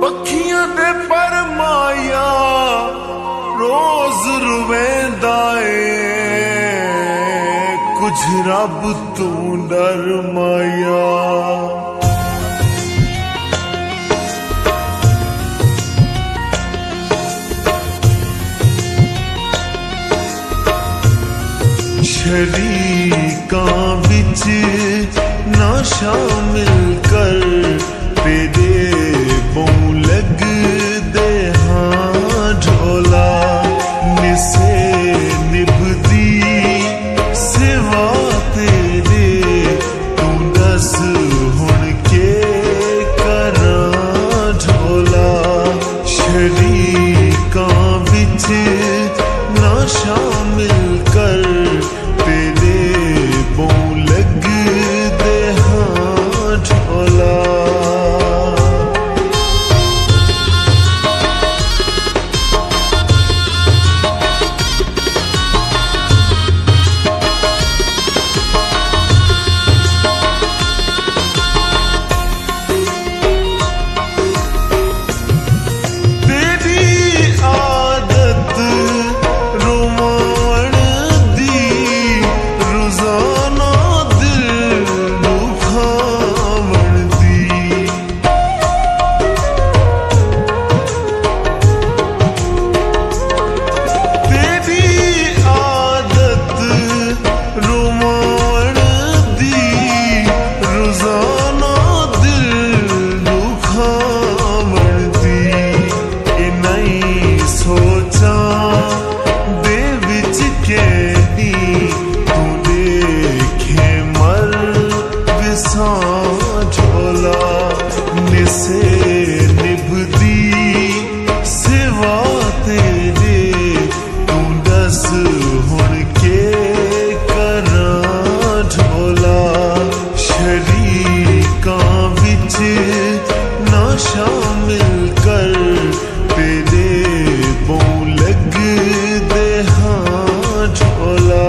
पखियां दे पर माया रोज रुवेंदा ए, कुछ रब तू डर माया। शरीकां विच ना शामिल कर तेरे बौं लग दे हाँ ढोला निसे निभदी सिवा तेरे तू दस हुण के करां ढोला। शरीकां विच ना शामिल कर तेरे बौं लग दे हाँ ढोला। झोला निसे निभदी सिवा तेरे तू दस हुण के करां ढोला। शरीकां विच ना शामिल कर तेरे बौं लग दे हाँ ढोला।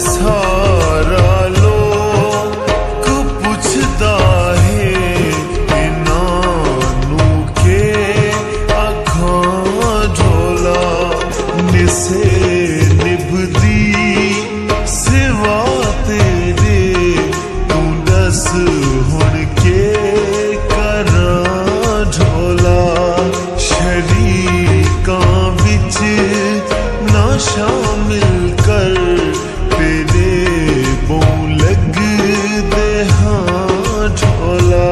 सारा लोग पुछदा है इनानू के अखां झोला निसे निभदी सिवा तेरे तू दस हुण के करां झोला शरीकां विच ना शामिल कर तेरे बों लग दे हाँ झोला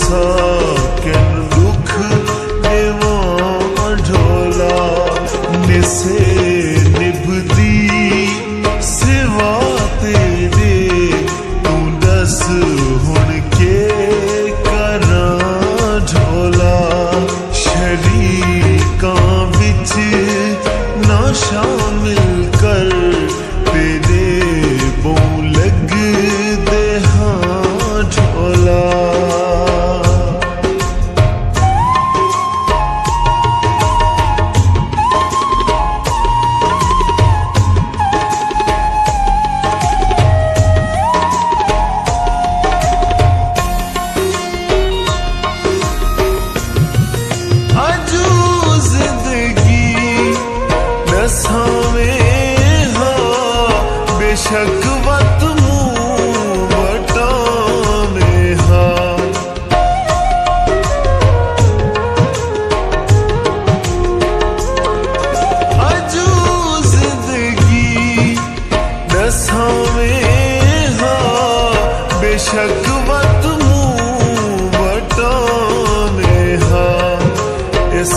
साकन दुख निवां झोला निसे निभदी सिवा तेरे तू दस हुण के करां झोला शरीकां विच ना शामिल कर तेरे बों लग दे हाँ झोला बेशक वत मुँह बटा में हाँ अजू जिंदगी दसा में हाँ बेशक वत मुँह बटा में हाँ इस